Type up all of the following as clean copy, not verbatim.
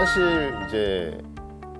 사실 이제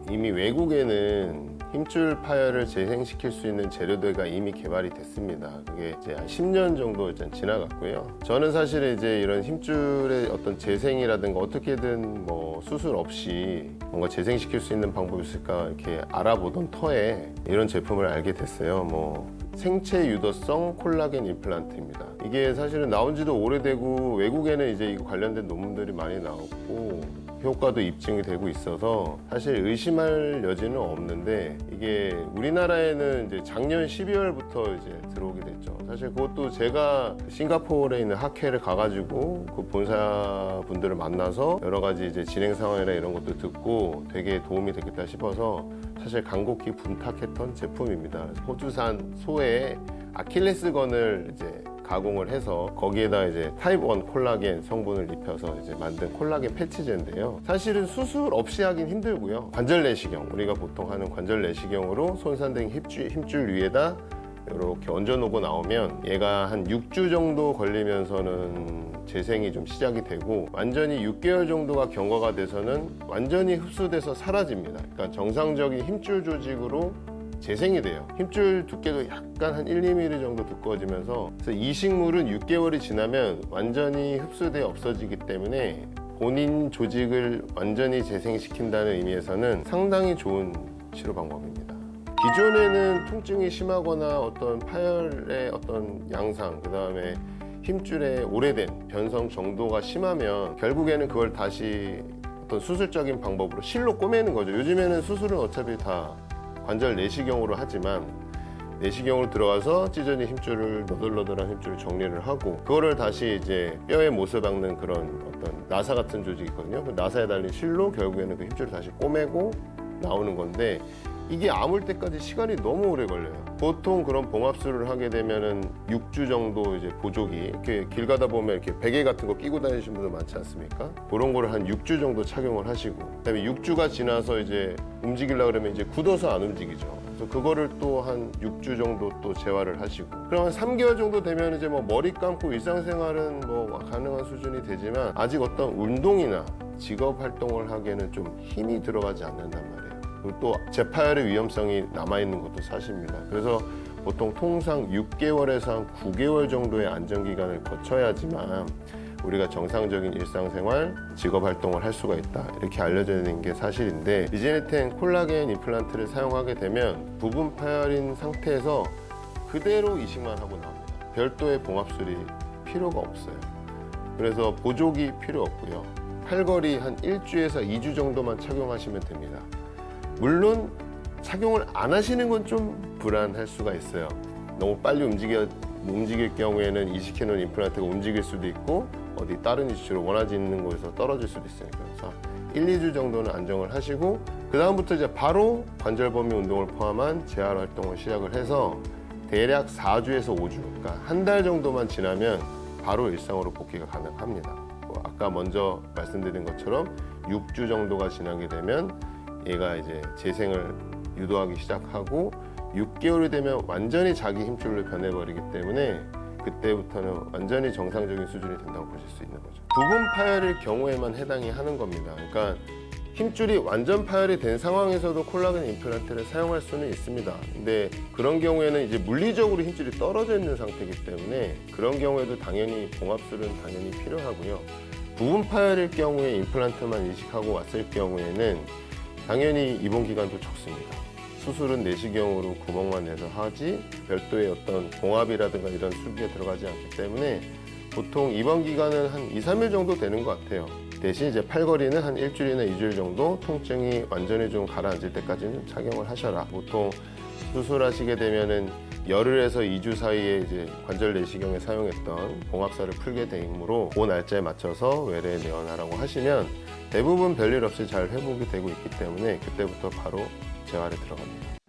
이미 외국에는 힘줄 파열을 재생시킬 수 있는 재료들가 이미 개발이 됐습니다. 그게 이제 한 10년 정도 일단 지나갔고요. 저는 사실 이제 이런 힘줄의 어떤 재생이라든가 어떻게든 뭐 수술 없이 뭔가 재생시킬 수 있는 방법이 있을까 이렇게 알아보던 터에 이런 제품을 알게 됐어요. 뭐 생체 유도성 콜라겐 임플란트입니다. 이게 사실은 나온 지도 오래되고 외국에는 이제 이거 관련된 논문들이 많이 나왔고 효과도 입증이 되고 있어서 사실 의심할 여지는 없는데 이게 우리나라에는 이제 작년 12월부터 이제 들어오게 됐죠. 사실 그것도 제가 싱가포르에 있는 학회를 가가지고 그 본사 분들을 만나서 여러 가지 이제 진행 상황이나 이런 것도 듣고 되게 도움이 되겠다 싶어서 사실 간곡히 분탁했던 제품입니다. 호주산 소의 아킬레스건을 이제 가공을 해서 거기에다 이제 타입 1 콜라겐 성분을 입혀서 이제 만든 콜라겐 패치제인데요. 사실은 수술 없이 하긴 힘들고요. 관절 내시경, 우리가 보통 하는 관절 내시경으로 손상된 힘줄 위에다 이렇게 얹어놓고 나오면 얘가 한 6주 정도 걸리면서는 재생이 좀 시작이 되고 완전히 6개월 정도가 경과가 돼서는 완전히 흡수돼서 사라집니다. 그러니까 정상적인 힘줄 조직으로 재생이 돼요. 힘줄 두께도 약간 한 1, 2mm 정도 두꺼워지면서 그래서 이 식물은 6개월이 지나면 완전히 흡수돼 없어지기 때문에 본인 조직을 완전히 재생시킨다는 의미에서는 상당히 좋은 치료 방법입니다. 기존에는 통증이 심하거나 어떤 파열의 어떤 양상, 그 다음에 힘줄의 오래된 변성 정도가 심하면 결국에는 그걸 다시 어떤 수술적인 방법으로 실로 꼬매는 거죠. 요즘에는 수술은 어차피 다 관절 내시경으로 하지만 내시경으로 들어가서 찢어진 힘줄을 너덜너덜한 힘줄을 정리를 하고 그거를 다시 이제 뼈에 못을 박는 그런 어떤 나사 같은 조직이 있거든요. 그 나사에 달린 실로 결국에는 그 힘줄을 다시 꼬매고 나오는 건데 이게 아물 때까지 시간이 너무 오래 걸려요. 보통 그런 봉합술을 하게 되면은 6주 정도 이제 보조기 이렇게 길 가다 보면 이렇게 베개 같은 거 끼고 다니시는 분들 많지 않습니까? 그런 거를 한 6주 정도 착용을 하시고 그다음에 6주가 지나서 이제 움직이려고 그러면 이제 굳어서 안 움직이죠. 그래서 그거를 또 한 6주 정도 또 재활을 하시고 그러면 3개월 정도 되면 이제 뭐 머리 감고 일상생활은 뭐 가능한 수준이 되지만 아직 어떤 운동이나 직업 활동을 하기에는 좀 힘이 들어가지 않는단 말이에요. 그리고 또 재파열의 위험성이 남아있는 것도 사실입니다. 그래서 보통 통상 6개월에서 한 9개월 정도의 안정기간을 거쳐야지만 우리가 정상적인 일상생활, 직업활동을 할 수가 있다 이렇게 알려져 있는 게 사실인데 리제네텐 콜라겐 임플란트를 사용하게 되면 부분 파열인 상태에서 그대로 이식만 하고 나옵니다. 별도의 봉합술이 필요가 없어요. 그래서 보조기 필요 없고요. 팔걸이 한 1주에서 2주 정도만 착용하시면 됩니다. 물론 착용을 안 하시는 건 좀 불안할 수가 있어요. 너무 빨리 움직일 경우에는 이식해놓은 임플란트가 움직일 수도 있고 어디 다른 이슈로 원하지 않는 곳에서 떨어질 수도 있으니까 그래서 1, 2주 정도는 안정을 하시고 그 다음부터 이제 바로 관절 범위 운동을 포함한 재활 활동을 시작을 해서 대략 4주에서 5주 그러니까 한 달 정도만 지나면 바로 일상으로 복귀가 가능합니다. 아까 먼저 말씀드린 것처럼 6주 정도가 지나게 되면 얘가 이제 재생을 유도하기 시작하고 6개월이 되면 완전히 자기 힘줄로 변해버리기 때문에 그때부터는 완전히 정상적인 수준이 된다고 보실 수 있는 거죠. 부분 파열일 경우에만 해당이 하는 겁니다. 그러니까 힘줄이 완전 파열이 된 상황에서도 콜라겐 임플란트를 사용할 수는 있습니다. 근데 그런 경우에는 이제 물리적으로 힘줄이 떨어져 있는 상태이기 때문에 그런 경우에도 당연히 봉합술은 당연히 필요하고요. 부분 파열일 경우에 임플란트만 이식하고 왔을 경우에는 당연히 입원 기간도 적습니다. 수술은 내시경으로 구멍만 내서 하지 별도의 어떤 봉합이라든가 이런 수기에 들어가지 않기 때문에 보통 입원 기간은 한 2, 3일 정도 되는 것 같아요. 대신 이제 팔걸이는 한 일주일이나 2주일 정도 통증이 완전히 좀 가라앉을 때까지는 착용을 하셔라. 보통 수술하시게 되면은 열흘에서 2주 사이에 이제 관절 내시경에 사용했던 봉합살을 풀게 되므로 그 날짜에 맞춰서 외래 내원하라고 하시면 대부분 별일 없이 잘 회복이 되고 있기 때문에 그때부터 바로 재활에 들어갑니다.